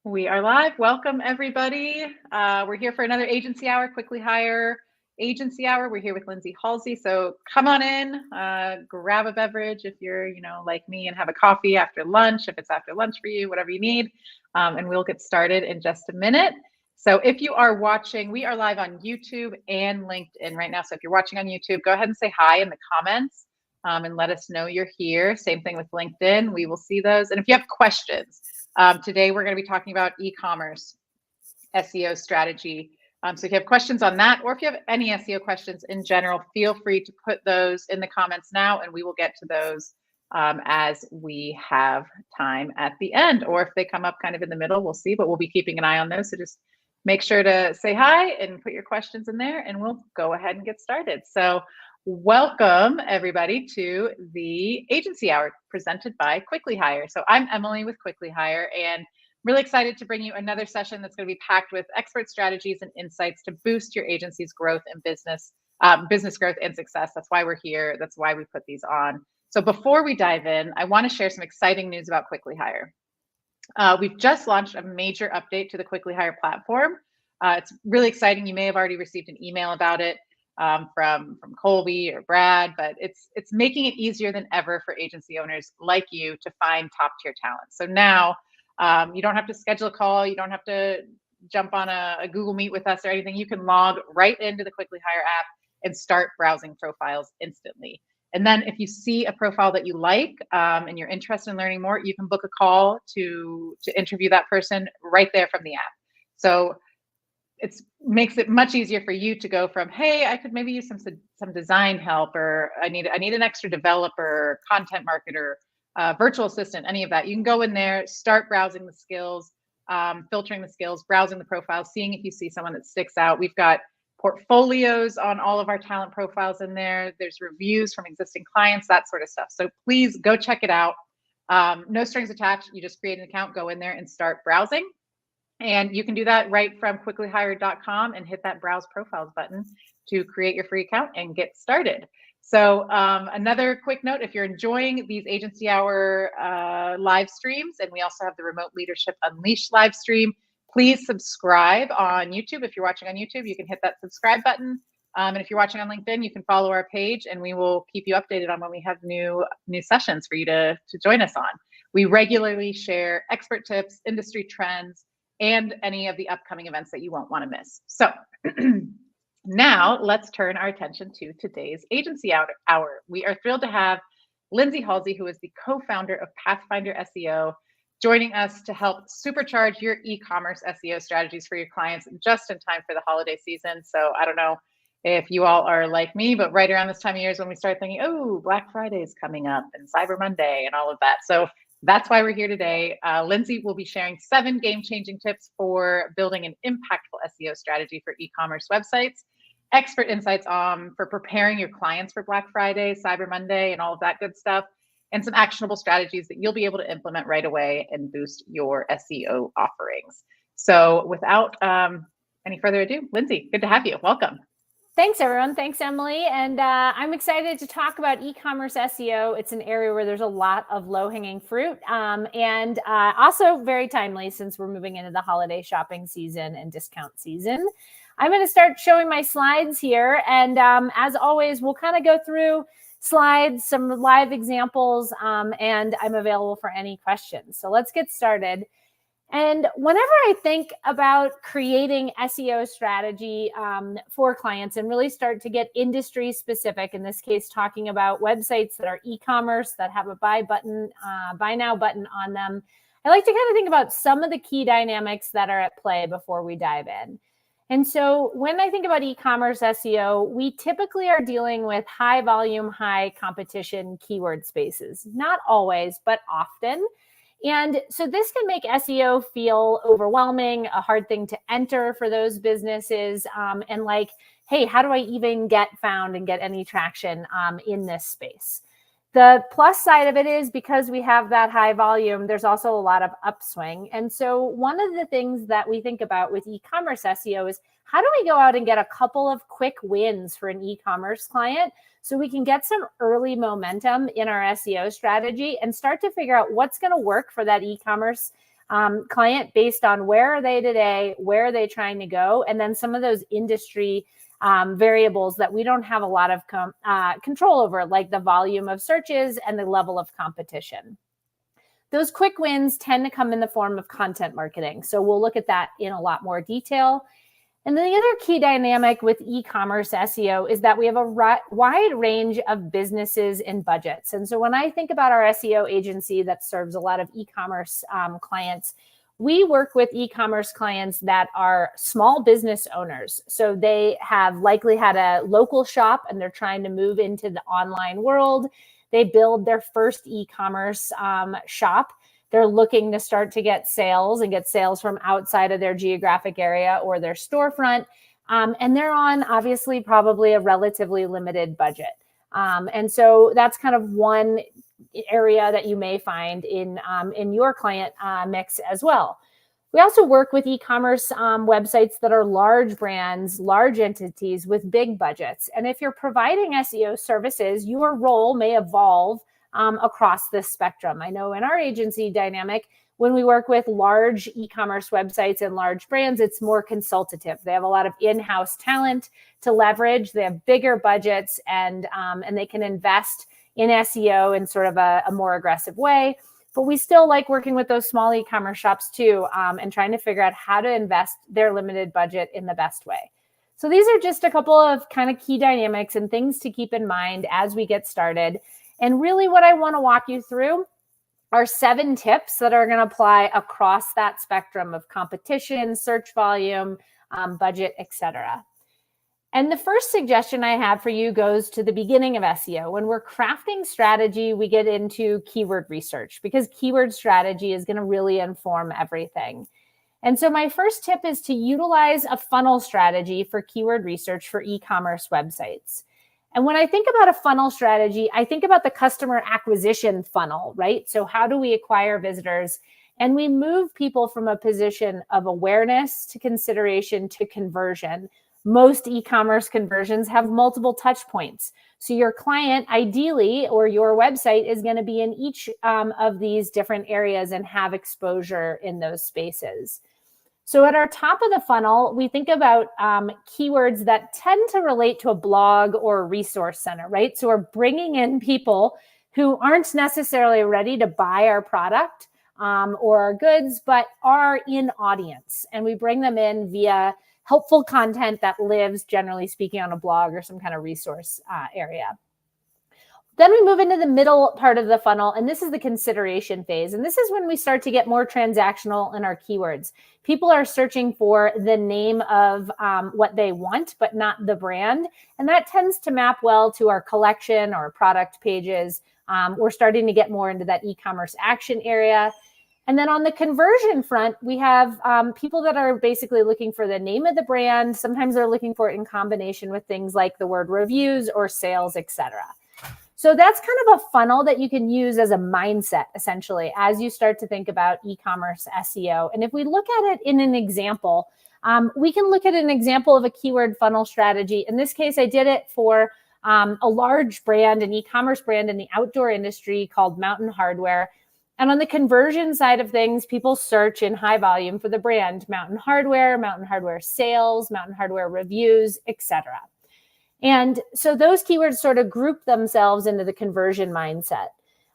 We are live. Welcome, everybody. We're here for another agency hour, Quickly Hire agency hour. We're here with Lindsay Halsey. So come on in, grab a beverage if you're, like me and have a coffee after lunch, if it's after lunch for you, whatever you need. And we'll get started in just a minute. So if you are watching, we are live on YouTube and LinkedIn right now. So if you're watching on YouTube, go ahead and say hi in the comments and let us know you're here. Same thing with LinkedIn. We will see those. And if you have questions, today we're going to be talking about e-commerce, SEO strategy. So if you have questions on that, or if you have any SEO questions in general, feel free to put those in the comments now, and we will get to those as we have time at the end. Or if they come up kind of in the middle, we'll see, but we'll be keeping an eye on those. So just make sure to say hi and put your questions in there, and we'll go ahead and get started. So welcome, everybody, to the Agency Hour presented by Quickly Hire. So I'm Emily with Quickly Hire, and really excited to bring you another session that's going to be packed with expert strategies and insights to boost your agency's growth and business growth and success. That's why we're here. That's why we put these on. So before we dive in, I want to share some exciting news about Quickly Hire. We've just launched a major update to the Quickly Hire platform. It's really exciting. You may have already received an email about it from Colby or Brad, but it's making it easier than ever for agency owners like you to find top tier talent. So now you don't have to schedule a call. You don't have to jump on a Google Meet with us or anything. You can log right into the Quickly Hire app and start browsing profiles instantly. And then if you see a profile that you like and you're interested in learning more, you can book a call to interview that person right there from the app. So it makes it much easier for you to go from, hey, I could maybe use some design help, or I need an extra developer, content marketer, virtual assistant, any of that. You can go in there, start browsing the skills, filtering the skills, browsing the profiles, seeing if you see someone that sticks out. We've got portfolios on all of our talent profiles in there. There's reviews from existing clients, that sort of stuff. So please go check it out. No strings attached. You just create an account, go in there and start browsing. And you can do that right from quicklyhire.com and hit that browse profiles button to create your free account and get started. So another quick note, if you're enjoying these Agency Hour live streams, and we also have the Remote Leadership Unleashed live stream, please subscribe on YouTube. If you're watching on YouTube, you can hit that subscribe button. And if you're watching on LinkedIn, you can follow our page, and we will keep you updated on when we have new sessions for you to join us on. We regularly share expert tips, industry trends, and any of the upcoming events that you won't want to miss. So now let's turn our attention to today's Agency Hour. We are thrilled to have Lindsay Halsey, who is the co-founder of Pathfinder SEO, joining us to help supercharge your e-commerce SEO strategies for your clients just in time for the holiday season. So I don't know if you all are like me, but right around this time of year is when we start thinking, oh, Black Friday is coming up and Cyber Monday and all of that. So that's why we're here today. Lindsay will be sharing 7 game-changing tips for building an impactful SEO strategy for e-commerce websites, expert insights for preparing your clients for Black Friday, Cyber Monday, and all of that good stuff, and some actionable strategies that you'll be able to implement right away and boost your SEO offerings. So without any further ado, Lindsay, good to have you. Welcome. Thanks, everyone. Thanks, Emily. And I'm excited to talk about e-commerce SEO. It's an area where there's a lot of low-hanging fruit and also very timely since we're moving into the holiday shopping season and discount season. I'm going to start showing my slides here. And as always, we'll kind of go through slides, some live examples, and I'm available for any questions. So let's get started. And whenever I think about creating SEO strategy for clients and really start to get industry specific, in this case, talking about websites that are e-commerce that have a buy now button on them, I like to kind of think about some of the key dynamics that are at play before we dive in. And so when I think about e-commerce SEO, we typically are dealing with high volume, high competition keyword spaces. Not always, but often. And so this can make SEO feel overwhelming, a hard thing to enter for those businesses, and like, hey, how do I even get found and get any traction in this space? The plus side of it is because we have that high volume, there's also a lot of upswing. And so one of the things that we think about with e-commerce SEO is how do we go out and get a couple of quick wins for an e-commerce client so we can get some early momentum in our SEO strategy and start to figure out what's going to work for that e-commerce client based on where are they today, where are they trying to go, and then some of those industry variables that we don't have a lot of control over, like the volume of searches and the level of competition. Those quick wins tend to come in the form of content marketing. So we'll look at that in a lot more detail. And then the other key dynamic with e-commerce SEO is that we have a wide range of businesses and budgets. And so when I think about our SEO agency that serves a lot of e-commerce clients, we work with e-commerce clients that are small business owners. So they have likely had a local shop and they're trying to move into the online world. They build their first e-commerce shop. They're looking to start to get sales and get sales from outside of their geographic area or their storefront. And they're on obviously probably a relatively limited budget. And so that's kind of one area that you may find in your client mix as well. We also work with e-commerce websites that are large brands, large entities with big budgets. And if you're providing SEO services, your role may evolve across this spectrum. I know in our agency dynamic, when we work with large e-commerce websites and large brands, it's more consultative. They have a lot of in-house talent to leverage. They have bigger budgets and they can invest in SEO in sort of a more aggressive way. But we still like working with those small e-commerce shops too, and trying to figure out how to invest their limited budget in the best way. So these are just a couple of kind of key dynamics and things to keep in mind as we get started. And really what I want to walk you through are 7 tips that are going to apply across that spectrum of competition, search volume, budget, etc. And the first suggestion I have for you goes to the beginning of SEO. When we're crafting strategy, we get into keyword research because keyword strategy is going to really inform everything. And so my first tip is to utilize a funnel strategy for keyword research for e-commerce websites. And when I think about a funnel strategy, I think about the customer acquisition funnel, right? So how do we acquire visitors? And we move people from a position of awareness to consideration to conversion. Most e-commerce conversions have multiple touch points. So your client ideally, or your website is going to be in each of these different areas and have exposure in those spaces. So at our top of the funnel, we think about keywords that tend to relate to a blog or a resource center, right? So we're bringing in people who aren't necessarily ready to buy our product or our goods, but are in audience. And we bring them in via helpful content that lives, generally speaking, on a blog or some kind of resource area. Then we move into the middle part of the funnel, and this is the consideration phase. And this is when we start to get more transactional in our keywords. People are searching for the name of what they want, but not the brand. And that tends to map well to our collection or product pages. We're starting to get more into that e-commerce action area. And then on the conversion front, we have people that are basically looking for the name of the brand. Sometimes they're looking for it in combination with things like the word reviews or sales, etc. So that's kind of a funnel that you can use as a mindset, essentially, as you start to think about e-commerce SEO. And if we look at it in an example, we can look at an example of a keyword funnel strategy. In this case, I did it for a large brand, an e-commerce brand in the outdoor industry called Mountain Hardwear. And on the conversion side of things, people search in high volume for the brand Mountain Hardwear sales, Mountain Hardwear reviews, etc. And so those keywords sort of group themselves into the conversion mindset.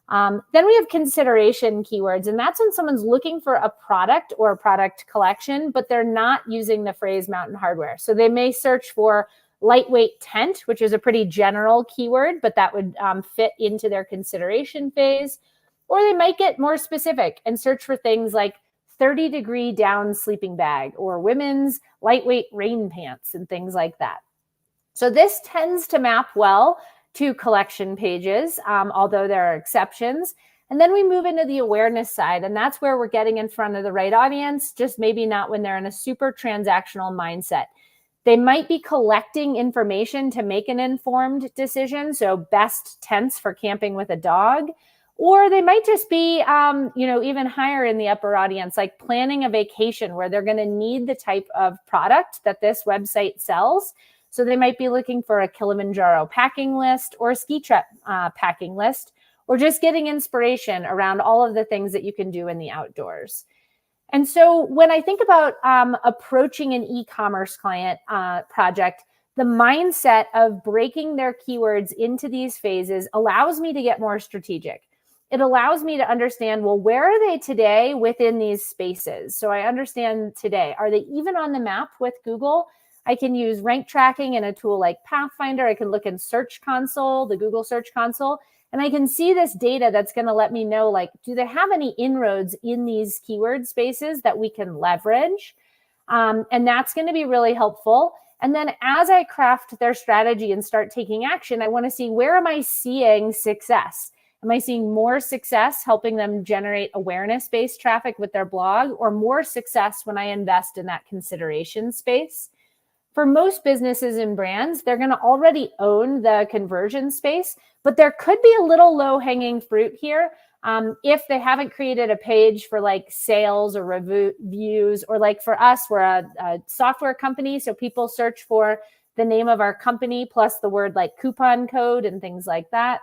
Then we have consideration keywords, and that's when someone's looking for a product or a product collection, but they're not using the phrase Mountain Hardwear. So they may search for lightweight tent, which is a pretty general keyword, but that would fit into their consideration phase. Or they might get more specific and search for things like 30-degree down sleeping bag or women's lightweight rain pants and things like that. So this tends to map well to collection pages, although there are exceptions. And then we move into the awareness side, and that's where we're getting in front of the right audience, just maybe not when they're in a super transactional mindset. They might be collecting information to make an informed decision, so best tents for camping with a dog. Or they might just be, even higher in the upper audience, like planning a vacation where they're going to need the type of product that this website sells. So they might be looking for a Kilimanjaro packing list or a ski trip packing list, or just getting inspiration around all of the things that you can do in the outdoors. And so when I think about approaching an e-commerce client project, the mindset of breaking their keywords into these phases allows me to get more strategic. It allows me to understand, well, where are they today within these spaces? So I understand today, are they even on the map with Google? I can use rank tracking in a tool like Pathfinder. I can look in Search Console, the Google Search Console, and I can see this data that's going to let me know, like, do they have any inroads in these keyword spaces that we can leverage? And that's going to be really helpful. And then as I craft their strategy and start taking action, I want to see, where am I seeing success? Am I seeing more success helping them generate awareness-based traffic with their blog, or more success when I invest in that consideration space? For most businesses and brands, they're going to already own the conversion space, but there could be a little low-hanging fruit here if they haven't created a page for like sales or reviews, or like for us, we're a software company, so people search for the name of our company plus the word like coupon code and things like that.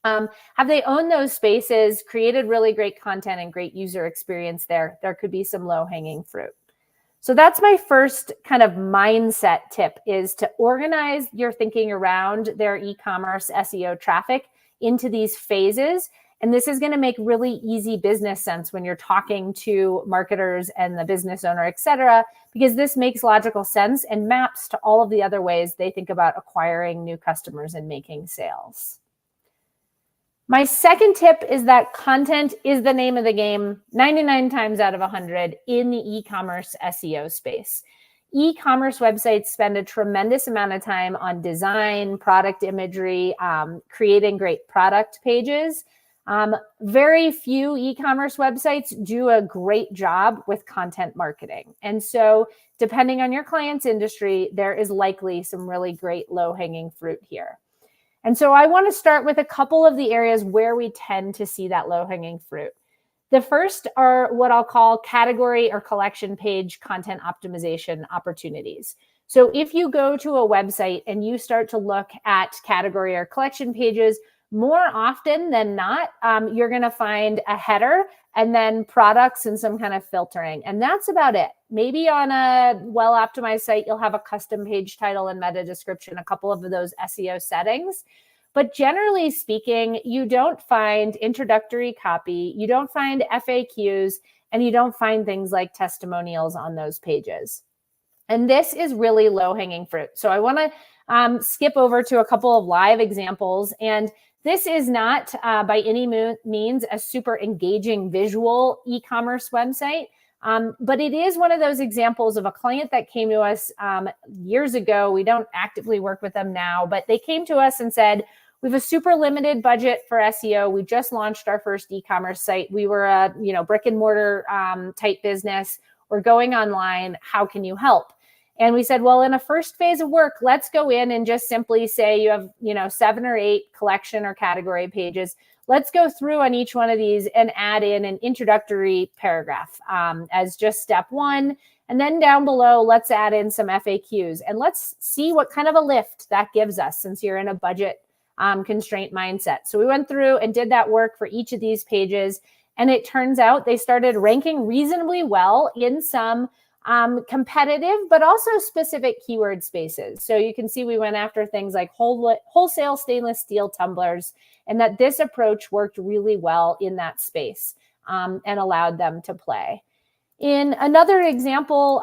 Have they owned those spaces, created really great content and great user experience there? There could be some low-hanging fruit. So that's my first kind of mindset tip, is to organize your thinking around their e-commerce SEO traffic into these phases. And this is going to make really easy business sense when you're talking to marketers and the business owner, et cetera, because this makes logical sense and maps to all of the other ways they think about acquiring new customers and making sales. My second tip is that content is the name of the game 99 times out of 100 in the e-commerce SEO space. E-commerce websites spend a tremendous amount of time on design, product imagery, creating great product pages. Very few e-commerce websites do a great job with content marketing. And so depending on your client's industry, there is likely some really great low-hanging fruit here. And so I want to start with a couple of the areas where we tend to see that low-hanging fruit. The first are what I'll call category or collection page content optimization opportunities. So if you go to a website and you start to look at category or collection pages, more often than not, you're going to find a header and then products and some kind of filtering. And that's about it. Maybe on a well-optimized site, you'll have a custom page title and meta description, a couple of those SEO settings. But generally speaking, you don't find introductory copy, you don't find FAQs, and you don't find things like testimonials on those pages. And this is really low-hanging fruit. So I want to skip over to a couple of live examples. And this is not by any means a super engaging visual e-commerce website, but it is one of those examples of a client that came to us years ago. We don't actively work with them now, but they came to us and said, we have a super limited budget for SEO. We just launched our first e-commerce site. We were a brick and mortar type business. We're going online. How can you help? And we said, well, in a first phase of work, let's go in and just simply say you have 7 or 8 collection or category pages. Let's go through on each one of these and add in an introductory paragraph as just step 1. And then down below, let's add in some FAQs. And let's see what kind of a lift that gives us since you're in a budget constraint mindset. So we went through and did that work for each of these pages. And it turns out they started ranking reasonably well in some competitive, but also specific keyword spaces. So you can see we went after things like wholesale stainless steel tumblers, and that this approach worked really well in that space and allowed them to play. In another example,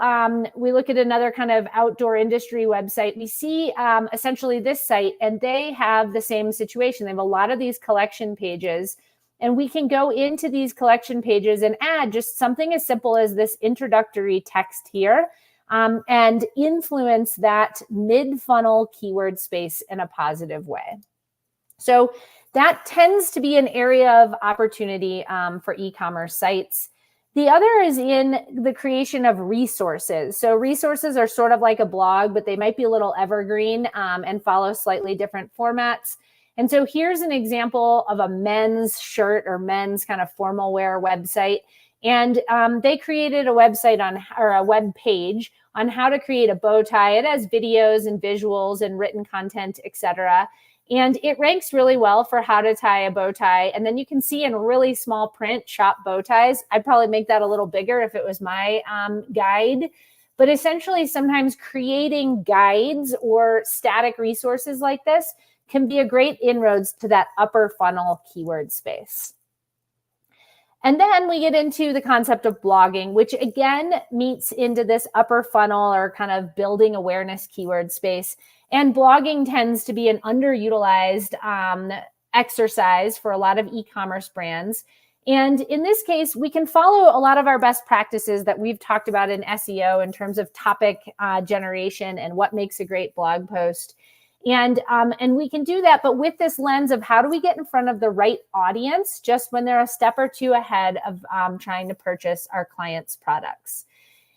we look at another kind of outdoor industry website. We see essentially this site, and they have the same situation. They have a lot of these collection pages. And we can go into these collection pages and add just something as simple as this introductory text here and influence that mid-funnel keyword space in a positive way. So that tends to be an area of opportunity for e-commerce sites. The other is in the creation of resources. So resources are sort of like a blog, but they might be a little evergreen and follow slightly different formats. And so here's an example of a men's shirt or men's kind of formal wear website. And they created a website or a web page on how to create a bow tie. It has videos and visuals and written content, etc. And it ranks really well for how to tie a bow tie. And then you can see in really small print, shop bow ties. I'd probably make that a little bigger if it was my guide. But essentially, sometimes creating guides or static resources like this can be a great inroads to that upper funnel keyword space. And then we get into the concept of blogging, which again meets into this upper funnel or kind of building awareness keyword space. And blogging tends to be an underutilized exercise for a lot of e-commerce brands. And in this case, we can follow a lot of our best practices that we've talked about in SEO in terms of topic generation and what makes a great blog post. And we can do that, but with this lens of how do we get in front of the right audience just when they're a step or two ahead of trying to purchase our clients' products.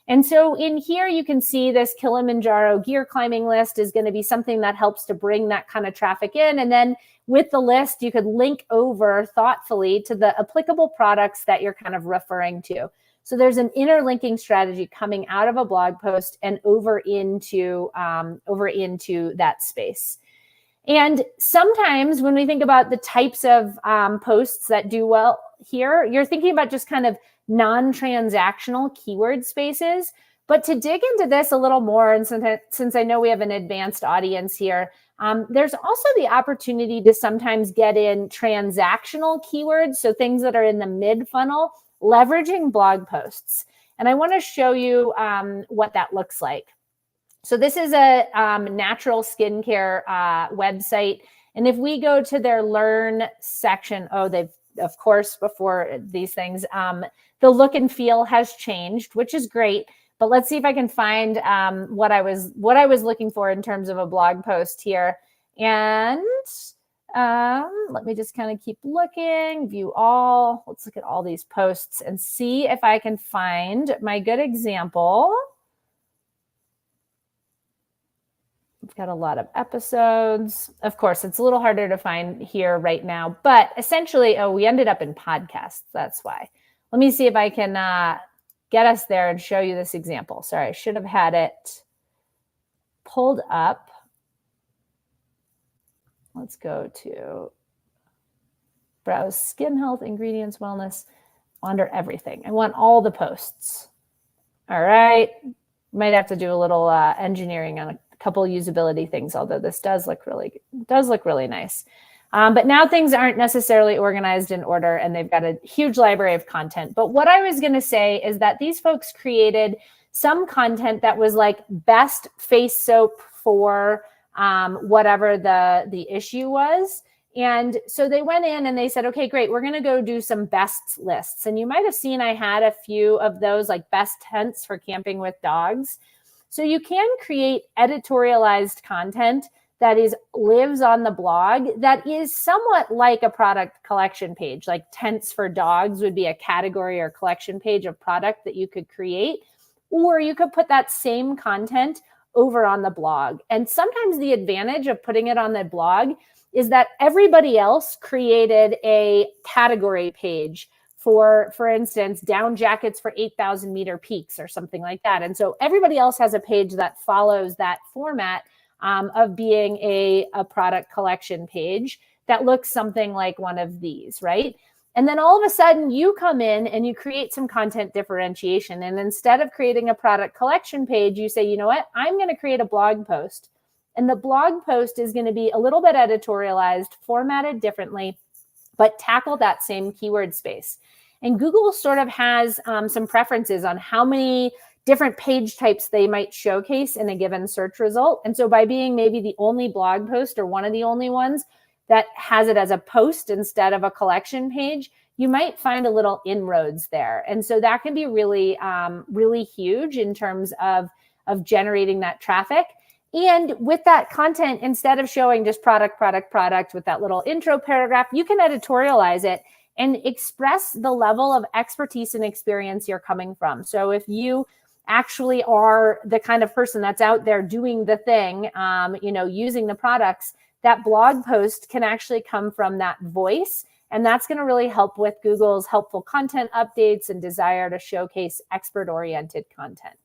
And so in here, you can see this Kilimanjaro gear climbing list is going to be something that helps to bring that kind of traffic in. And then with the list, you could link over thoughtfully to the applicable products that you're kind of referring to. So there's an interlinking strategy coming out of a blog post and over into that space. And sometimes when we think about the types of posts that do well here, you're thinking about just kind of non-transactional keyword spaces. But to dig into this a little more, and since I know we have an advanced audience here, there's also the opportunity to sometimes get in transactional keywords, so things that are in the mid-funnel, leveraging blog posts. And I want to show you what that looks like. So this is a natural skincare website. And if we go to their Learn section, they've, of course, before these things, the look and feel has changed, which is great. But let's see if I can find what I was looking for in terms of a blog post here. And let me just kind of keep looking, view all. Let's look at all these posts and see if I can find my good example. We've got a lot of episodes. Of course, it's a little harder to find here right now, but essentially, we ended up in podcasts. That's why. Let me see if I can get us there and show you this example. Sorry, I should have had it pulled up. Let's go to browse skin health, ingredients, wellness, under everything. I want all the posts. All right. Might have to do a little engineering on a couple usability things, although this does look really nice. But now things aren't necessarily organized in order and they've got a huge library of content. But what I was going to say is that these folks created some content that was like best face soap for whatever the issue was. And so they went in and they said, okay, great, we're going to go do some best lists. And you might have seen I had a few of those, like best tents for camping with dogs. So you can create editorialized content that lives on the blog that is somewhat like a product collection page, like tents for dogs would be a category or collection page of product that you could create, or you could put that same content over on the blog. And sometimes the advantage of putting it on the blog is that everybody else created a category page for instance, down jackets for 8,000 meter peaks or something like that. And so everybody else has a page that follows that format of being a product collection page that looks something like one of these, right? And then all of a sudden you come in and you create some content differentiation. And instead of creating a product collection page, you say, you know what, I'm going to create a blog post. And the blog post is going to be a little bit editorialized, formatted differently, but tackle that same keyword space. And Google sort of has some preferences on how many different page types they might showcase in a given search result. And so by being maybe the only blog post or one of the only ones that has it as a post instead of a collection page, you might find a little inroads there. And so that can be really, really huge in terms of generating that traffic. And with that content, instead of showing just product with that little intro paragraph, you can editorialize it and express the level of expertise and experience you're coming from. So if you actually are the kind of person that's out there doing the thing, using the products, that blog post can actually come from that voice. And that's going to really help with Google's helpful content updates and desire to showcase expert-oriented content.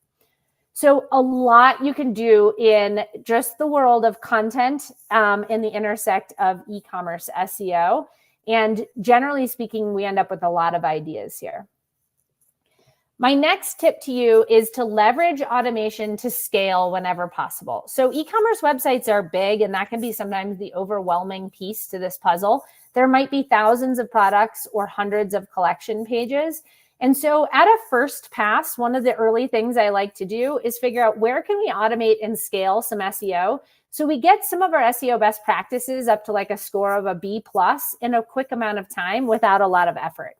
So a lot you can do in just the world of content in the intersect of e-commerce SEO. And generally speaking, we end up with a lot of ideas here. My next tip to you is to leverage automation to scale whenever possible. So e-commerce websites are big, and that can be sometimes the overwhelming piece to this puzzle. There might be thousands of products or hundreds of collection pages. And so at a first pass, one of the early things I like to do is figure out where can we automate and scale some SEO so we get some of our SEO best practices up to like a score of a B+ in a quick amount of time without a lot of effort.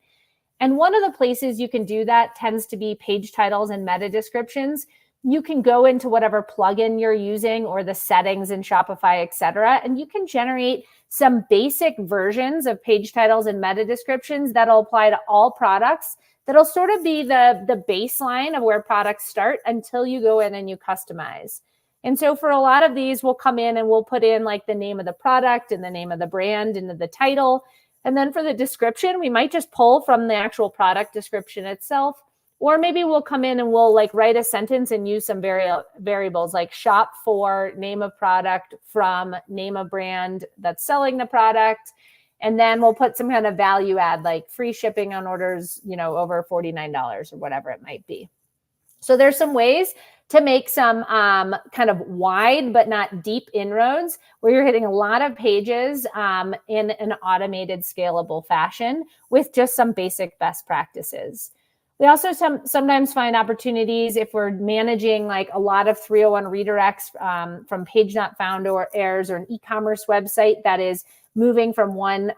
And one of the places you can do that tends to be page titles and meta descriptions. You can go into whatever plugin you're using or the settings in Shopify, et cetera, and you can generate some basic versions of page titles and meta descriptions that'll apply to all products. That'll sort of be the baseline of where products start until you go in and you customize. And so for a lot of these, we'll come in and we'll put in like the name of the product and the name of the brand into the title. And then for the description, we might just pull from the actual product description itself, or maybe we'll come in and we'll like write a sentence and use some variables like shop for name of product from name of brand that's selling the product. And then we'll put some kind of value add like free shipping on orders, over $49 or whatever it might be. So there's some ways to make some kind of wide but not deep inroads where you're hitting a lot of pages in an automated, scalable fashion with just some basic best practices. We also sometimes find opportunities if we're managing like a lot of 301 redirects from page not found or errors or an e-commerce website that is moving from one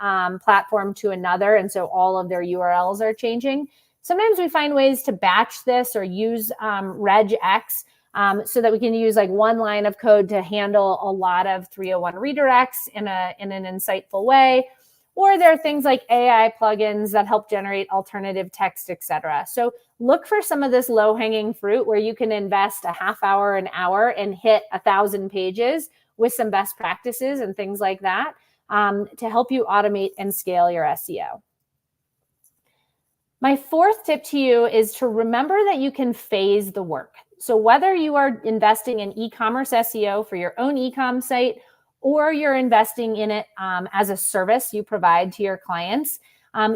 platform to another. And so all of their URLs are changing. Sometimes we find ways to batch this or use regex so that we can use like one line of code to handle a lot of 301 redirects in an insightful way. Or there are things like AI plugins that help generate alternative text, etc. So look for some of this low-hanging fruit where you can invest a half hour, an hour, and hit 1,000 pages with some best practices and things like that to help you automate and scale your SEO. My fourth tip to you is to remember that you can phase the work. So whether you are investing in e-commerce SEO for your own e-com site or you're investing in it as a service you provide to your clients,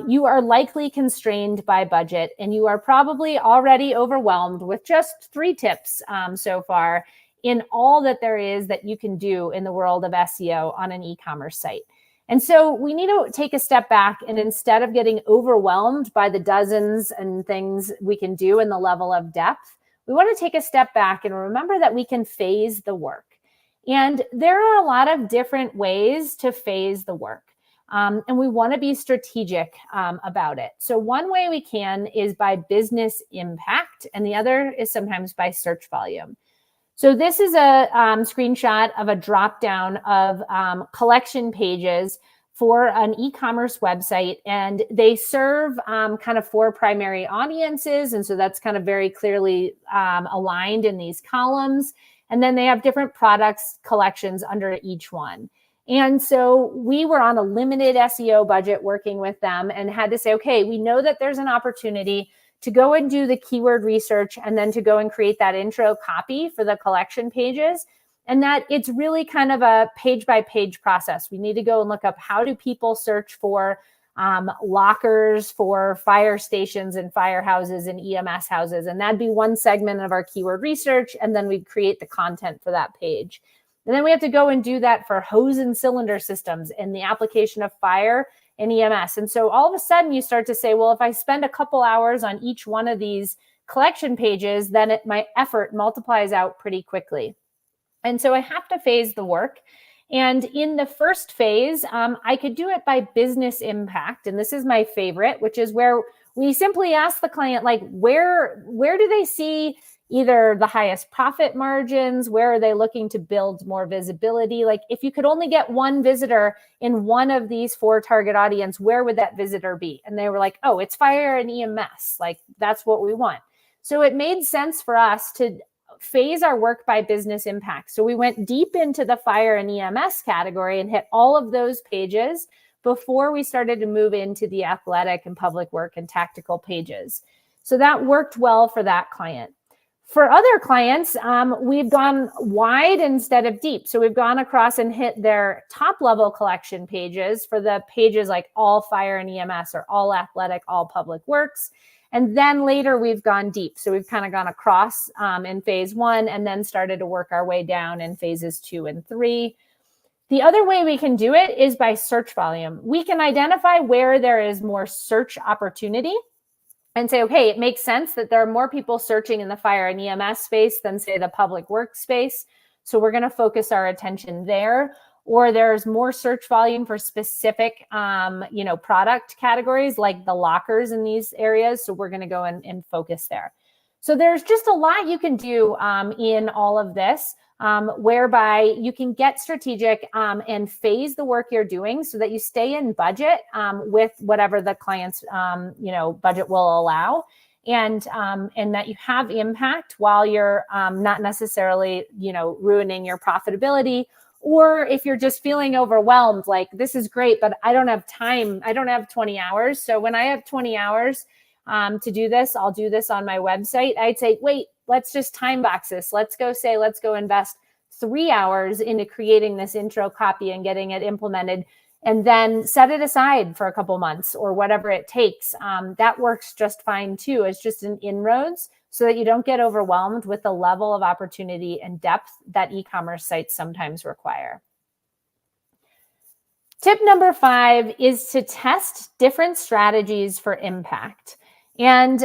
you are likely constrained by budget and you are probably already overwhelmed with just 3 tips so far in all that there is that you can do in the world of SEO on an e-commerce site. And so we need to take a step back and instead of getting overwhelmed by the dozens and things we can do in the level of depth, we want to take a step back and remember that we can phase the work. And there are a lot of different ways to phase the work. And we want to be strategic about it. So one way we can is by business impact, and the other is sometimes by search volume. So this is a screenshot of a drop-down of collection pages for an e-commerce website, and they serve kind of 4 primary audiences, and so that's kind of very clearly aligned in these columns. And then they have different products collections under each one. And so we were on a limited SEO budget working with them and had to say, okay, we know that there's an opportunity to go and do the keyword research and then to go and create that intro copy for the collection pages. And that it's really kind of a page by page process. We need to go and look up how do people search for lockers for fire stations and firehouses and EMS houses. And that'd be one segment of our keyword research. And then we'd create the content for that page. And then we have to go and do that for hose and cylinder systems and the application of fire and EMS. And so all of a sudden you start to say, well, if I spend a couple hours on each one of these collection pages, then my effort multiplies out pretty quickly. And so I have to phase the work. And in the first phase, I could do it by business impact. And this is my favorite, which is where we simply ask the client, like, where do they see either the highest profit margins? Where are they looking to build more visibility? Like if you could only get one visitor in one of these 4 target audience, where would that visitor be? And they were like, oh, it's fire and EMS. Like that's what we want. So it made sense for us to phase our work by business impact. So we went deep into the fire and EMS category and hit all of those pages before we started to move into the athletic and public work and tactical pages. So that worked well for that client. For other clients, we've gone wide instead of deep. So we've gone across and hit their top level collection pages for the pages like all fire and EMS or all athletic, all public works. And then later we've gone deep. So we've kind of gone across in phase 1 and then started to work our way down in phases 2 and 3. The other way we can do it is by search volume. We can identify where there is more search opportunity and say, okay, it makes sense that there are more people searching in the fire and EMS space than, say, the public works space. So we're going to focus our attention there. Or there's more search volume for specific, product categories like the lockers in these areas. So we're going to go and focus there. So there's just a lot you can do in all of this, whereby you can get strategic and phase the work you're doing so that you stay in budget with whatever the client's budget will allow, and that you have impact while you're not necessarily ruining your profitability. Or if you're just feeling overwhelmed, like this is great, but I don't have time. I don't have 20 hours. So when I have 20 hours to do this, I'll do this on my website. I'd say, wait, let's just time box this. Let's go invest 3 hours into creating this intro copy and getting it implemented, and then set it aside for a couple months or whatever it takes. That works just fine too. It's just an inroads so that you don't get overwhelmed with the level of opportunity and depth that e-commerce sites sometimes require. Tip number 5 is to test different strategies for impact. And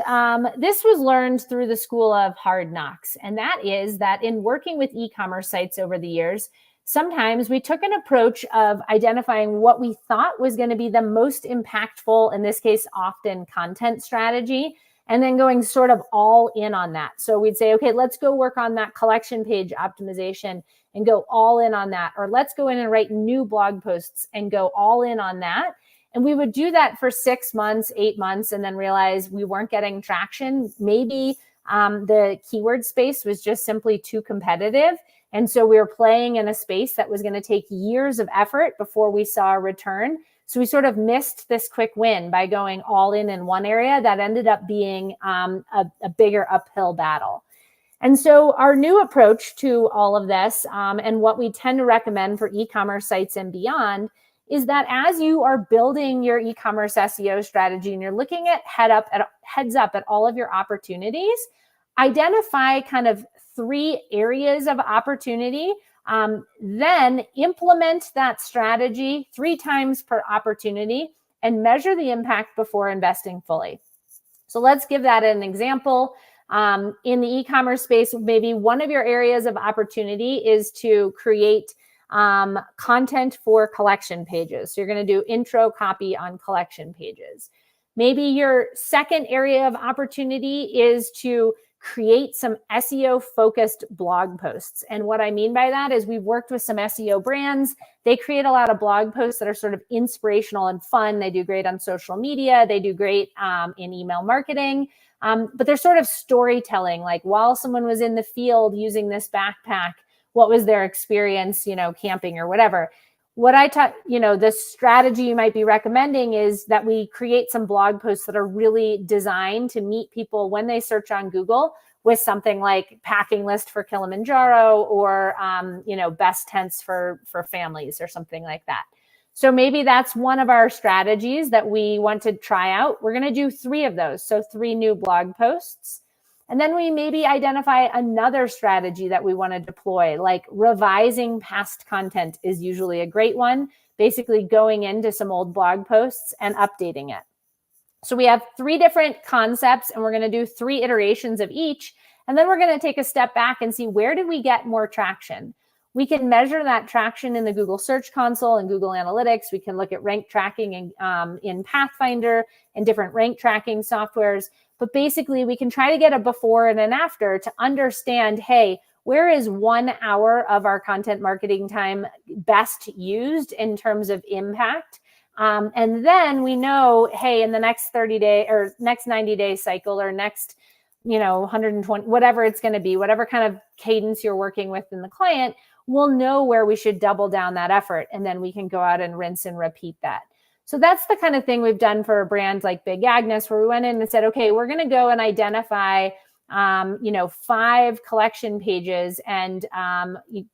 this was learned through the school of hard knocks. And that is that in working with e-commerce sites over the years, sometimes we took an approach of identifying what we thought was going to be the most impactful, in this case, often content strategy, and then going sort of all in on that. So we'd say, okay, let's go work on that collection page optimization and go all in on that. Or let's go in and write new blog posts and go all in on that. And we would do that for 6 months, 8 months, and then realize we weren't getting traction. Maybe the keyword space was just simply too competitive. And so we were playing in a space that was going to take years of effort before we saw a return. So we sort of missed this quick win by going all in one area that ended up being a bigger uphill battle. And so our new approach to all of this, and what we tend to recommend for e-commerce sites and beyond, is that as you are building your e-commerce SEO strategy and you're looking at heads up at all of your opportunities, identify kind of 3 areas of opportunity, then implement that strategy 3 times per opportunity and measure the impact before investing fully. So let's give that an example. In the e-commerce space, maybe one of your areas of opportunity is to create content for collection pages. So you're going to do intro copy on collection pages. Maybe your second area of opportunity is to create some SEO focused blog posts. And what I mean by that is we've worked with some SEO brands. They create a lot of blog posts that are sort of inspirational and fun. They do great on social media. They do great in email marketing. But they're sort of storytelling, like while someone was in the field using this backpack, what was their experience, camping or whatever. What I taught, the strategy you might be recommending is that we create some blog posts that are really designed to meet people when they search on Google with something like packing list for Kilimanjaro or, best tents for families or something like that. So maybe that's one of our strategies that we want to try out. We're going to do 3 of those. So 3 new blog posts. And then we maybe identify another strategy that we want to deploy, like revising past content is usually a great one, basically going into some old blog posts and updating it. So we have 3 different concepts and we're going to do 3 iterations of each. And then we're going to take a step back and see where did we get more traction. We can measure that traction in the Google Search Console and Google Analytics. We can look at rank tracking in Pathfinder and different rank tracking softwares. But basically, we can try to get a before and an after to understand, hey, where is 1 hour of our content marketing time best used in terms of impact? And then we know, hey, in the next 30-day or next 90-day cycle or next 120, whatever it's going to be, whatever kind of cadence you're working with in the client, we'll know where we should double down that effort. And then we can go out and rinse and repeat that. So that's the kind of thing we've done for a brand like Big Agnes, where we went in and said, okay, we're going to go and identify 5 collection pages, and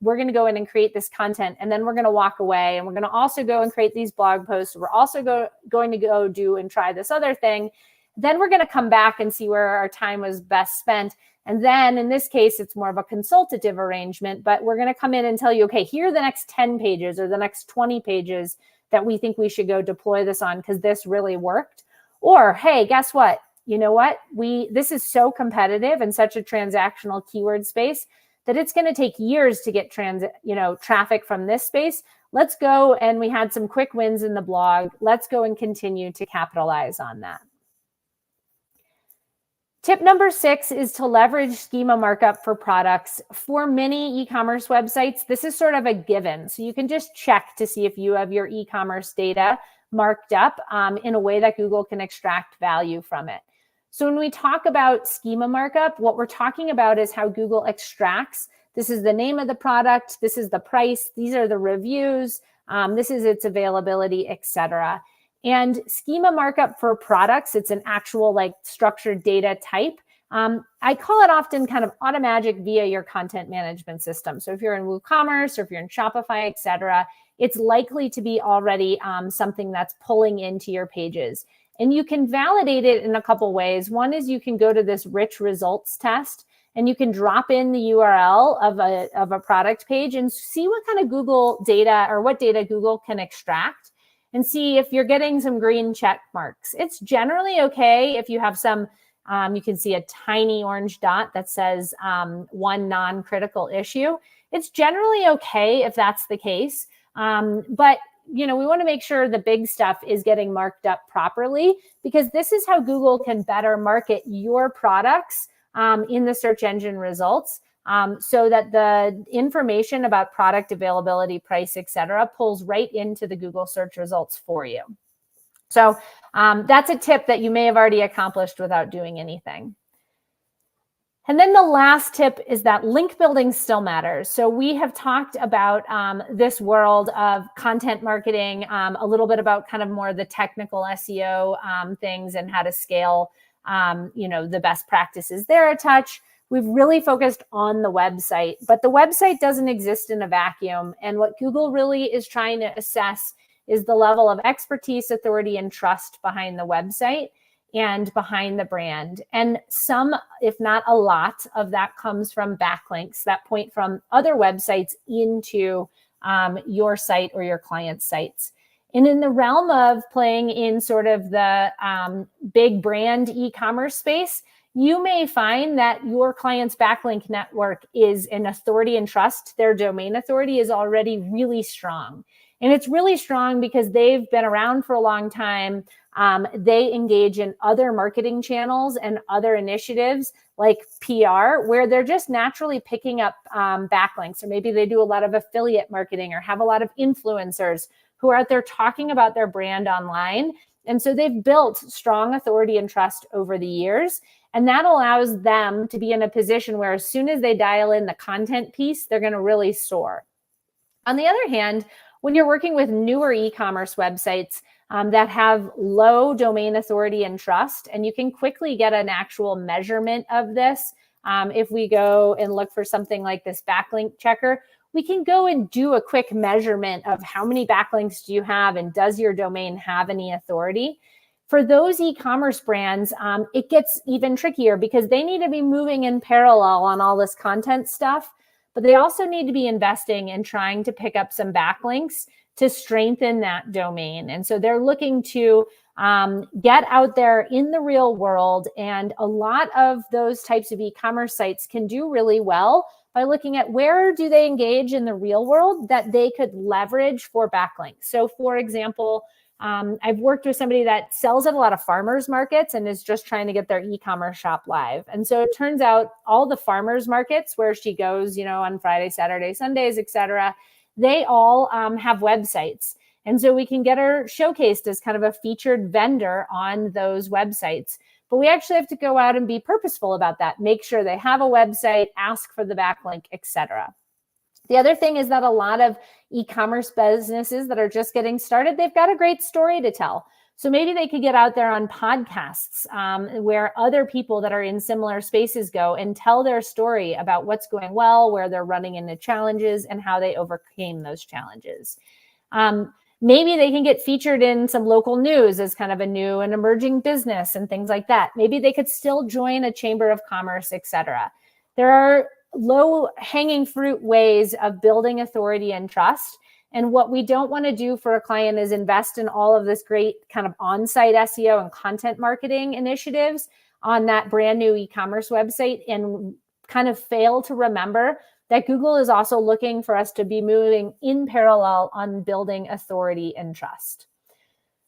we're going to go in and create this content, and then we're going to walk away, and we're going to also go and create these blog posts. We're also going to go do and try this other thing. Then we're going to come back and see where our time was best spent. And then in this case, it's more of a consultative arrangement, but we're going to come in and tell you, okay, here are the next 10 pages or the next 20 pages that we think we should go deploy this on because this really worked. Or, hey, guess what? You know what? This is so competitive and such a transactional keyword space that it's going to take years to get traffic from this space. Let's go, and we had some quick wins in the blog. Let's go and continue to capitalize on that. Tip number 6 is to leverage schema markup for products. For many e-commerce websites, this is sort of a given. So you can just check to see if you have your e-commerce data marked up in a way that Google can extract value from it. So when we talk about schema markup, what we're talking about is how Google extracts. This is the name of the product. This is the price. These are the reviews. This is its availability, etc. And schema markup for products, it's an actual structured data type. I call it often kind of automagic via your content management system. So if you're in WooCommerce or if you're in Shopify, etc., it's likely to be already something that's pulling into your pages. And you can validate it in a couple ways. One is you can go to this rich results test, and you can drop in the URL of a product page and see what kind of Google data or what data Google can extract, and see if you're getting some green check marks. It's generally okay if you have some, you can see a tiny orange dot that says one non-critical issue. It's generally okay if that's the case, but we want to make sure the big stuff is getting marked up properly, because this is how Google can better market your products in the search engine results, so that the information about product availability, price, etc., pulls right into the Google search results for you. So that's a tip that you may have already accomplished without doing anything. And then the last tip is that link building still matters. So we have talked about this world of content marketing, a little bit about kind of more the technical SEO things and how to scale, the best practices there a touch. We've really focused on the website, but the website doesn't exist in a vacuum. And what Google really is trying to assess is the level of expertise, authority, and trust behind the website and behind the brand. And some, if not a lot, of that comes from backlinks that point from other websites into your site or your client's sites. And in the realm of playing in sort of the big brand e-commerce space, you may find that your client's backlink network is an authority and trust. Their domain authority is already really strong. And it's really strong because they've been around for a long time. They engage in other marketing channels and other initiatives like PR, where they're just naturally picking up backlinks. Or maybe they do a lot of affiliate marketing or have a lot of influencers who are out there talking about their brand online. And so they've built strong authority and trust over the years. And that allows them to be in a position where as soon as they dial in the content piece, they're going to really soar. On the other hand, when you're working with newer e-commerce websites that have low domain authority and trust, and you can quickly get an actual measurement of this. If we go and look for something like this backlink checker, we can go and do a quick measurement of how many backlinks do you have and does your domain have any authority. For those e-commerce brands, it gets even trickier because they need to be moving in parallel on all this content stuff, but they also need to be investing in trying to pick up some backlinks to strengthen that domain. And so they're looking to get out there in the real world. And a lot of those types of e-commerce sites can do really well by looking at where do they engage in the real world that they could leverage for backlinks. So for example, I've worked with somebody that sells at a lot of farmers markets and is just trying to get their e-commerce shop live. And so it turns out all the farmers markets where she goes, on Friday, Saturday, Sundays, etc., they all have websites. And so we can get her showcased as kind of a featured vendor on those websites. But we actually have to go out and be purposeful about that. Make sure they have a website, ask for the backlink, etc. The other thing is that a lot of e-commerce businesses that are just getting started, they've got a great story to tell. So maybe they could get out there on podcasts where other people that are in similar spaces go and tell their story about what's going well, where they're running into challenges, and how they overcame those challenges. Maybe they can get featured in some local news as kind of a new and emerging business and things like that. Maybe they could still join a chamber of commerce, etc. There are low-hanging fruit ways of building authority and trust. And what we don't want to do for a client is invest in all of this great kind of on-site SEO and content marketing initiatives on that brand new e-commerce website and kind of fail to remember that Google is also looking for us to be moving in parallel on building authority and trust.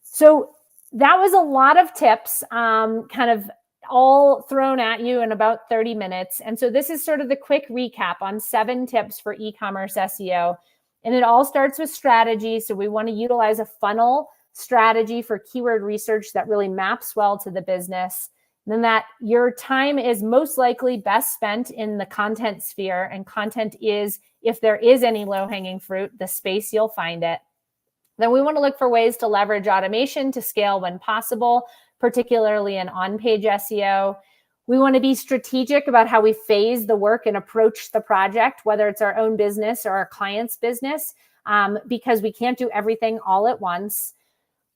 So that was a lot of tips, kind of all thrown at you in about 30 minutes. And so this is sort of the quick recap on 7 tips for e-commerce SEO. And it all starts with strategy. So we want to utilize a funnel strategy for keyword research that really maps well to the business. And then that your time is most likely best spent in the content sphere. And content is, if there is any low-hanging fruit, the space you'll find it. Then we want to look for ways to leverage automation to scale when possible, particularly in on-page SEO. We want to be strategic about how we phase the work and approach the project, whether it's our own business or our client's business, because we can't do everything all at once.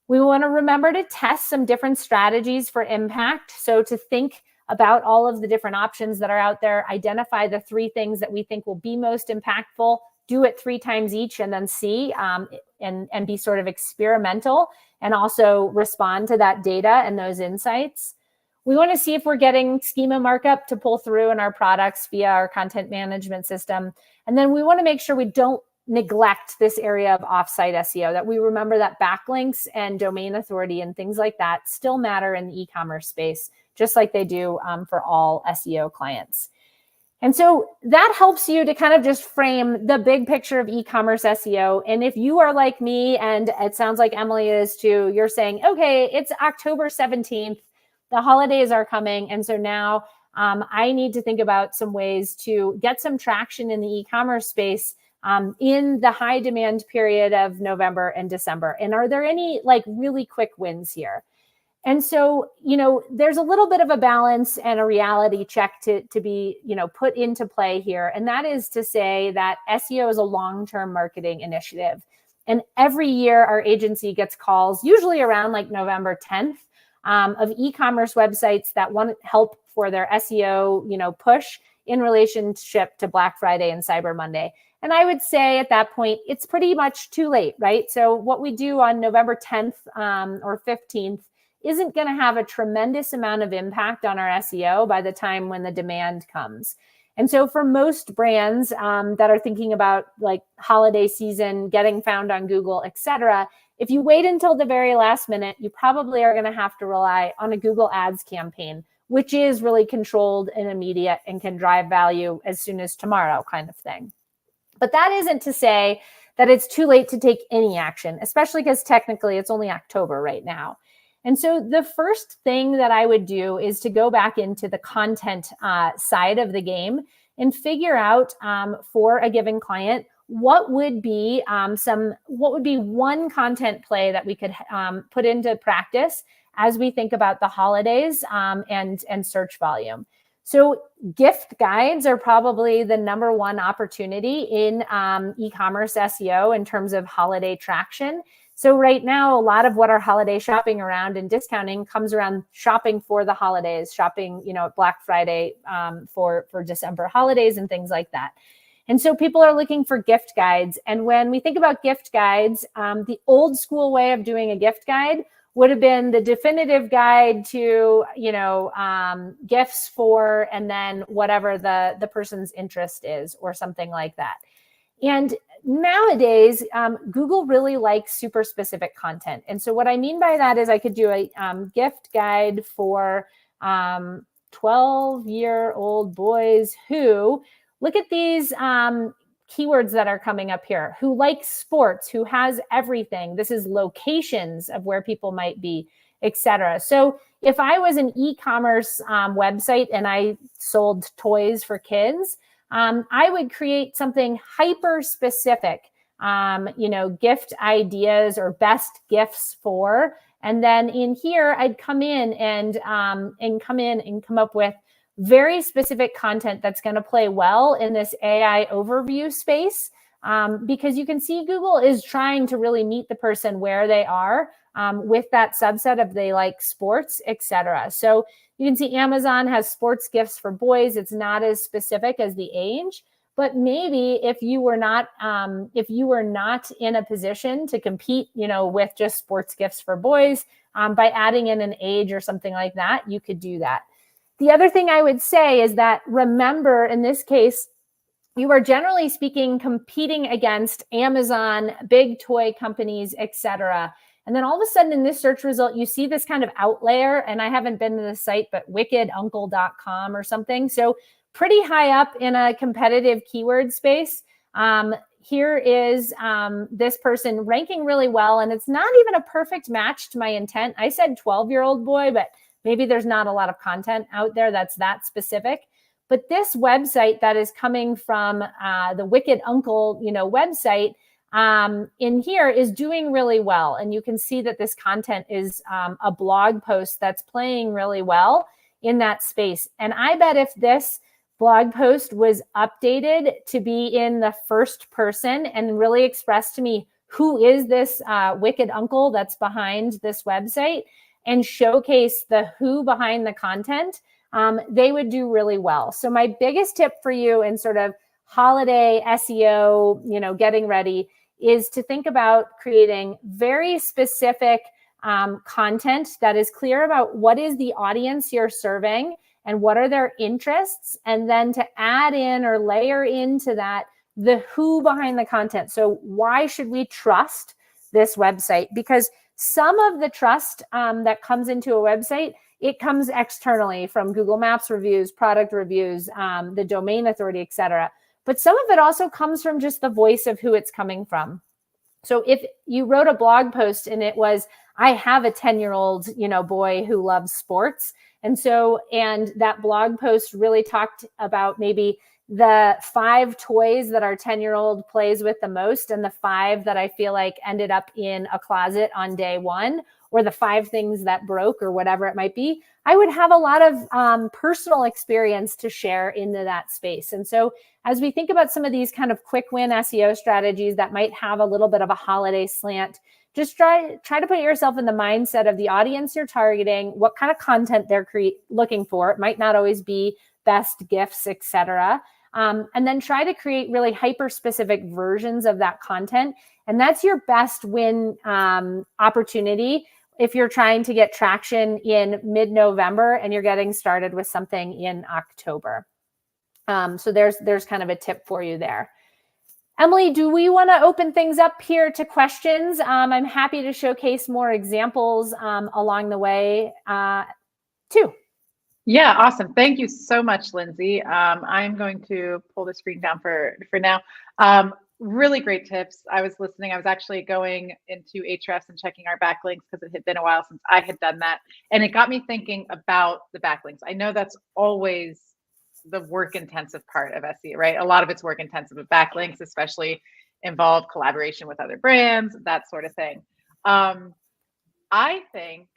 We want to remember to test some different strategies for impact. So to think about all of the different options that are out there, identify the 3 things that we think will be most impactful, do it 3 times each, and then see and be sort of experimental and also respond to that data and those insights. We want to see if we're getting schema markup to pull through in our products via our content management system. And then we want to make sure we don't neglect this area of offsite SEO, that we remember that backlinks and domain authority and things like that still matter in the e-commerce space, just like they do for all SEO clients. And so that helps you to kind of just frame the big picture of e-commerce SEO. And if you are like me, and it sounds like Emily is too, you're saying, okay, it's October 17th, the holidays are coming. And so now I need to think about some ways to get some traction in the e-commerce space in the high demand period of November and December. And are there any like really quick wins here? And so, there's a little bit of a balance and a reality check to be, put into play here. And that is to say that SEO is a long-term marketing initiative. And every year our agency gets calls, usually around like November 10th, of e-commerce websites that want help for their SEO, push in relationship to Black Friday and Cyber Monday. And I would say at that point, it's pretty much too late, right? So what we do on November 10th or 15th isn't going to have a tremendous amount of impact on our SEO by the time when the demand comes. And so for most brands that are thinking about like holiday season, getting found on Google, et cetera, if you wait until the very last minute, you probably are going to have to rely on a Google Ads campaign, which is really controlled and immediate and can drive value as soon as tomorrow kind of thing. But that isn't to say that it's too late to take any action, especially because technically it's only October right now. And so the first thing that I would do is to go back into the content side of the game and figure out for a given client, what would be one content play that we could put into practice as we think about the holidays and search volume. So gift guides are probably the number one opportunity in e-commerce SEO in terms of holiday traction. So right now, a lot of what our holiday shopping around and discounting comes around shopping for the holidays, shopping, Black Friday for December holidays and things like that. And so people are looking for gift guides. And when we think about gift guides, the old school way of doing a gift guide would have been the definitive guide to, gifts for, and then whatever the person's interest is or something like that. And nowadays, Google really likes super specific content. And so what I mean by that is I could do a gift guide for 12-year-old boys who, look at these keywords that are coming up here, who likes sports, who has everything. This is locations of where people might be, etc. So if I was an e-commerce website and I sold toys for kids, I would create something hyper specific, gift ideas or best gifts for, And then in here, I'd come in and come up with very specific content that's going to play well in this AI overview space, because you can see Google is trying to really meet the person where they are, with that subset of they like sports, etc. So you can see Amazon has sports gifts for boys. It's not as specific as the age, but maybe if you were not in a position to compete, with just sports gifts for boys, by adding in an age or something like that, you could do that. The other thing I would say is that, remember, in this case, you are generally speaking competing against Amazon, big toy companies, etc. And then all of a sudden in this search result, you see this kind of outlier, and I haven't been to the site, but wickeduncle.com or something. So pretty high up in a competitive keyword space. Here is this person ranking really well, and it's not even a perfect match to my intent. I said 12-year-old boy, but maybe there's not a lot of content out there that's that specific. But this website that is coming from the Wicked Uncle, website in here is doing really well. And you can see that this content is a blog post that's playing really well in that space. And I bet if this blog post was updated to be in the first person and really express to me who is this Wicked Uncle that's behind this website and showcase the who behind the content, they would do really well. So my biggest tip for you in sort of holiday SEO, getting ready, is to think about creating very specific content that is clear about what is the audience you're serving and what are their interests, and then to add in or layer into that the who behind the content. So why should we trust this website? Because some of the trust that comes into a website, it comes externally from Google Maps reviews, product reviews, the domain authority, etc. But some of it also comes from just the voice of who it's coming from. So if you wrote a blog post and it was, I have a 10-year-old, boy who loves sports. And that blog post really talked about maybe the 5 toys that our 10-year-old plays with the most and the 5 that I feel like ended up in a closet on day 1, or the 5 things that broke or whatever it might be, I would have a lot of personal experience to share into that space. And so as we think about some of these kind of quick win SEO strategies that might have a little bit of a holiday slant, just try to put yourself in the mindset of the audience you're targeting, what kind of content they're looking for. It might not always be best gifts, etc. And then try to create really hyper-specific versions of that content. And that's your best win opportunity if you're trying to get traction in mid-November and you're getting started with something in October. So there's kind of a tip for you there. Emily, do we want to open things up here to questions? I'm happy to showcase more examples along the way too. Yeah, awesome. Thank you so much, Lindsay. I'm going to pull the screen down for now. Really great tips. I was listening. I was actually going into Ahrefs and checking our backlinks because it had been a while since I had done that. And it got me thinking about the backlinks. I know that's always the work-intensive part of SEO, right? A lot of it's work-intensive, but backlinks especially involve collaboration with other brands, that sort of thing. I think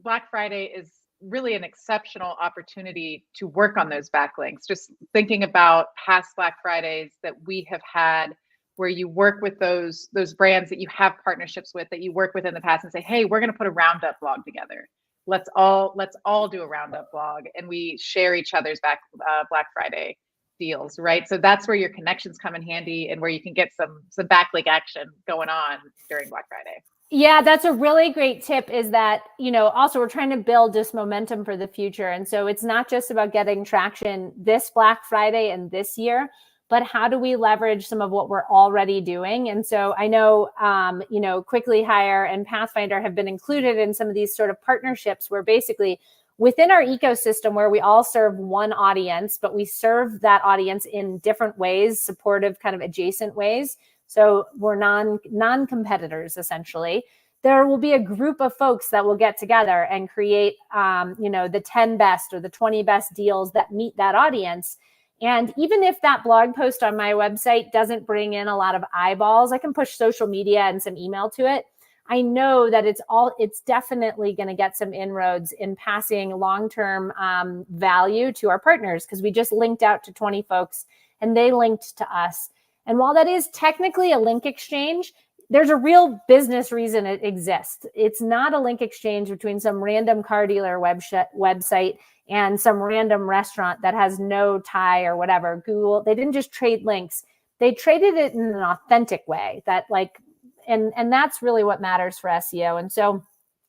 Black Friday is really an exceptional opportunity to work on those backlinks. Just thinking about past Black Fridays that we have had where you work with those brands that you have partnerships with, that you work with in the past, and say, hey, we're going to put a roundup blog together. Let's all do a roundup blog, and we share each other's Black Friday deals, right? So that's where your connections come in handy, and where you can get some backlink action going on during Black Friday. Yeah, that's a really great tip, is that, also we're trying to build this momentum for the future. And so it's not just about getting traction this Black Friday and this year, but how do we leverage some of what we're already doing? And so I know, Quickly Hire and Pathfinder have been included in some of these sort of partnerships where basically within our ecosystem where we all serve one audience, but we serve that audience in different ways, supportive kind of adjacent ways. So we're non-competitors, essentially. There will be a group of folks that will get together and create, the 10 best or the 20 best deals that meet that audience. And even if that blog post on my website doesn't bring in a lot of eyeballs, I can push social media and some email to it. I know that it's definitely going to get some inroads in passing long-term value to our partners, because we just linked out to 20 folks and they linked to us. And while that is technically a link exchange, there's a real business reason it exists. It's not a link exchange between some random car dealer website and some random restaurant that has no tie or whatever. Google, they didn't just trade links. They traded it in an authentic way that and that's really what matters for SEO. And so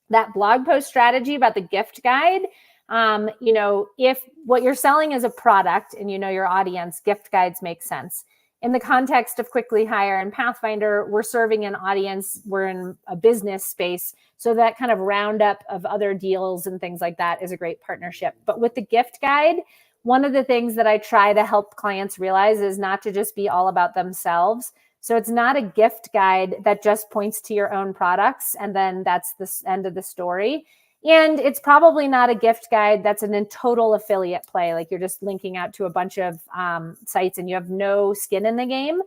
that blog post strategy about the gift guide, if what you're selling is a product and you know your audience, gift guides make sense. In the context of Quickly Hire and Pathfinder, we're serving an audience, we're in a business space. So that kind of roundup of other deals and things like that is a great partnership. But with the gift guide, one of the things that I try to help clients realize is not to just be all about themselves. So it's not a gift guide that just points to your own products and then that's the end of the story. And it's probably not a gift guide that's a total affiliate play, like you're just linking out to a bunch of sites and you have no skin in the game.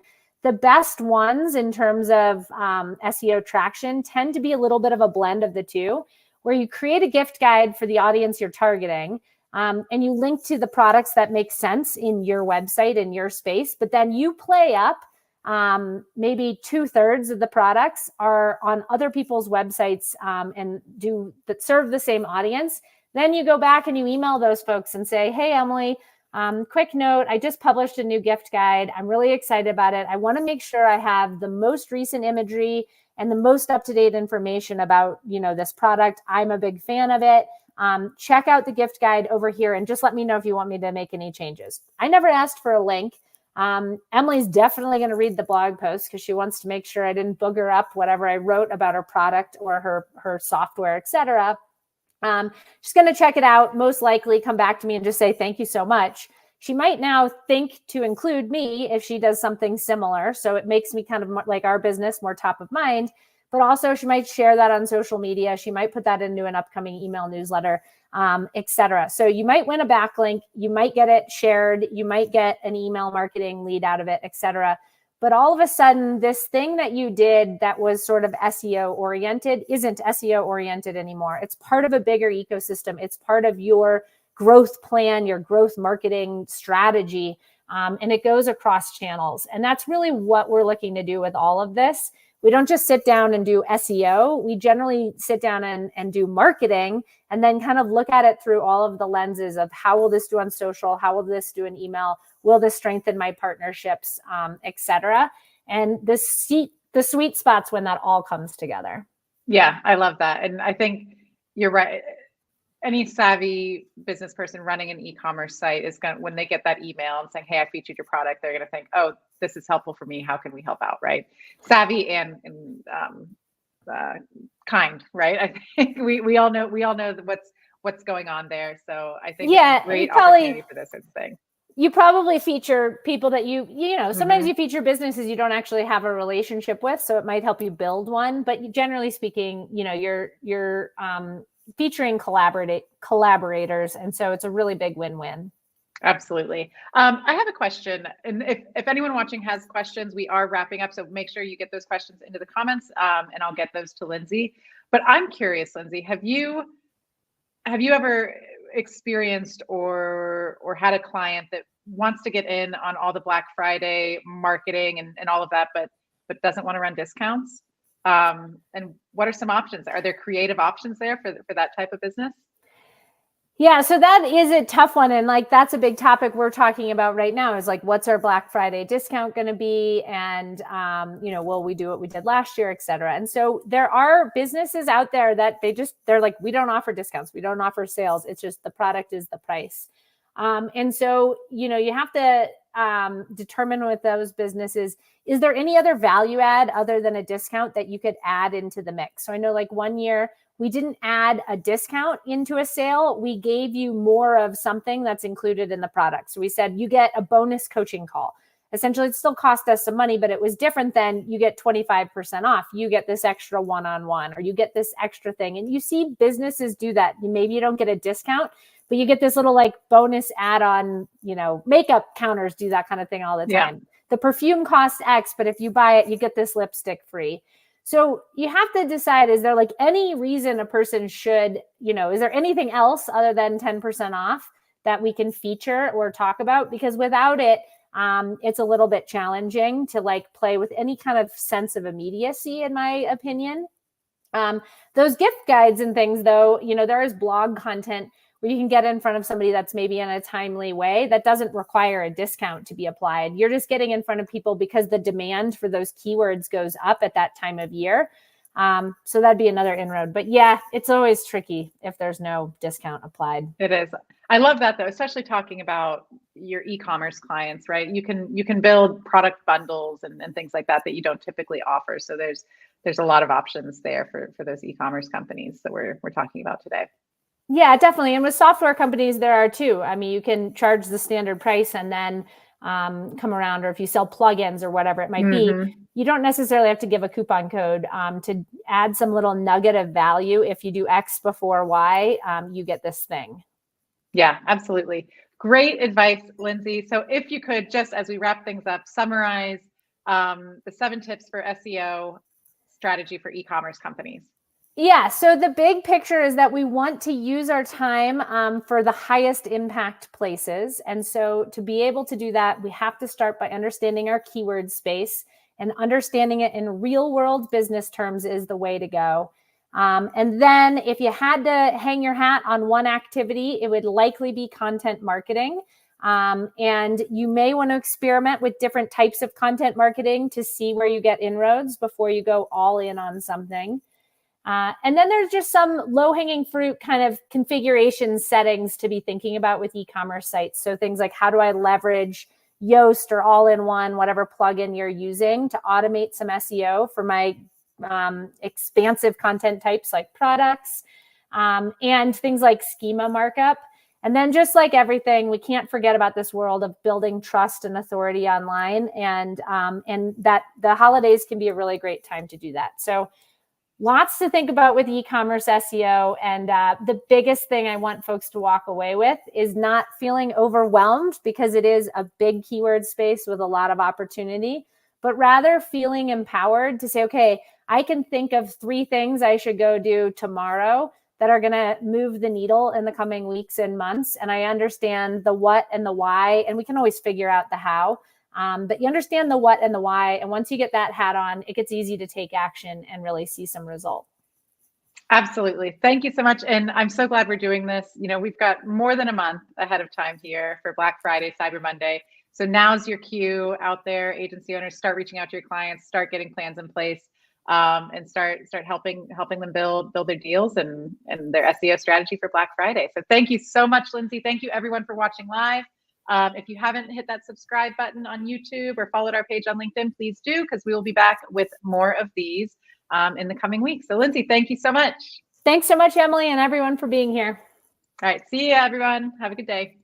The best ones in terms of SEO traction tend to be a little bit of a blend of the two, where you create a gift guide for the audience you're targeting, and you link to the products that make sense in your website, in your space, but then you play up maybe 2/3 of the products are on other people's websites and that serve the same audience. Then you go back and you email those folks and say, hey, Emily, quick note, I just published a new gift guide. I'm really excited about it. I want to make sure I have the most recent imagery and the most up-to-date information about, this product. I'm a big fan of it. Check out the gift guide over here and just let me know if you want me to make any changes. I never asked for a link. Emily's definitely going to read the blog post because she wants to make sure I didn't booger up whatever I wrote about her product or her software, etc. She's going to check it out, most likely come back to me and just say, thank you so much. She might now think to include me if she does something similar. So it makes me kind of like our business more top of mind, but also she might share that on social media. She might put that into an upcoming email newsletter, etc. So you might win a backlink, you might get it shared, you might get an email marketing lead out of it, etc. But all of a sudden, this thing that you did that was sort of SEO oriented isn't SEO oriented anymore. It's part of a bigger ecosystem. It's part of your growth plan, your growth marketing strategy, and it goes across channels. And that's really what we're looking to do with all of this. We don't just sit down and do SEO. We generally sit down and do marketing and then kind of look at it through all of the lenses of how will this do on social? How will this do in email? Will this strengthen my partnerships, et cetera? And the sweet spots when that all comes together. Yeah, I love that. And I think you're right. Any savvy business person running an e-commerce site is going to, when they get that email and saying, hey, I featured your product, they're going to think, oh, this is helpful for me. How can we help out? Right. Savvy and kind, right? I think we all know what's going on there. So I think it's a great opportunity for this sort of thing. You probably feature people that sometimes you feature businesses you don't actually have a relationship with. So it might help you build one, but generally speaking, you're featuring collaborators. And so it's a really big win-win. Absolutely. I have a question. And if anyone watching has questions, we are wrapping up. So make sure you get those questions into the comments and I'll get those to Lindsay. But I'm curious, Lindsay, have you ever experienced or had a client that wants to get in on all the Black Friday marketing and all of that, but doesn't want to run discounts? And what are some options? Are there creative options there for that type of business? Yeah, so that is a tough one. And that's a big topic we're talking about right now is what's our Black Friday discount going to be? And, will we do what we did last year, et cetera. And so there are businesses out there that they're like, we don't offer discounts. We don't offer sales. It's just the product is the price. And so, you have to determine with those businesses, is there any other value add other than a discount that you could add into the mix? So I know one year we didn't add a discount into a sale. We gave you more of something that's included in the product. So we said, you get a bonus coaching call. Essentially, it still cost us some money, but it was different than you get 25% off. You get this extra one-on-one, or you get this extra thing. And you see businesses do that. Maybe you don't get a discount, but you get this little bonus add-on, makeup counters do that kind of thing all the time. Yeah. The perfume costs X, but if you buy it, you get this lipstick free. So you have to decide, is there like any reason a person should, is there anything else other than 10% off that we can feature or talk about? Because without it, it's a little bit challenging to like play with any kind of sense of immediacy, in my opinion. Those gift guides and things, though, there is blog content where you can get in front of somebody that's maybe in a timely way that doesn't require a discount to be applied. You're just getting in front of people because the demand for those keywords goes up at that time of year. So that'd be another inroad. But yeah, it's always tricky if there's no discount applied. It is. I love that, though, especially talking about your e-commerce clients, right? You can build product bundles and things like that you don't typically offer. So there's a lot of options there for those e-commerce companies that we're talking about today. Yeah, definitely. And with software companies, there are too. I mean, you can charge the standard price and then come around, or if you sell plugins or whatever it might be, you don't necessarily have to give a coupon code to add some little nugget of value. If you do X before Y, you get this thing. Yeah, absolutely. Great advice, Lindsay. So if you could, just as we wrap things up, summarize the 7 tips for SEO strategy for e-commerce companies. Yeah, so the big picture is that we want to use our time for the highest impact places. And so to be able to do that, we have to start by understanding our keyword space, and understanding it in real world business terms is the way to go. And then if you had to hang your hat on one activity, it would likely be content marketing. And you may want to experiment with different types of content marketing to see where you get inroads before you go all in on something. And then there's just some low-hanging fruit kind of configuration settings to be thinking about with e-commerce sites. So things like, how do I leverage Yoast or all-in-one, whatever plugin you're using, to automate some SEO for my expansive content types like products, and things like schema markup. And then just like everything, we can't forget about this world of building trust and authority online. And that the holidays can be a really great time to do that. So lots to think about with e-commerce SEO. And the biggest thing I want folks to walk away with is not feeling overwhelmed, because it is a big keyword space with a lot of opportunity, but rather feeling empowered to say, okay, I can think of 3 things I should go do tomorrow that are going to move the needle in the coming weeks and months. And I understand the what and the why, and we can always figure out the how. But you understand the what and the why. And once you get that hat on, it gets easy to take action and really see some result. Absolutely. Thank you so much. And I'm so glad we're doing this. We've got more than a month ahead of time here for Black Friday, Cyber Monday. So now's your cue out there, agency owners. Start reaching out to your clients, start getting plans in place, and start helping them build their deals and their SEO strategy for Black Friday. So thank you so much, Lindsay. Thank you everyone for watching live. If you haven't hit that subscribe button on YouTube or followed our page on LinkedIn, please do, because we will be back with more of these in the coming weeks. So Lindsay, thank you so much. Thanks so much, Emily, and everyone for being here. All right. See you, everyone. Have a good day.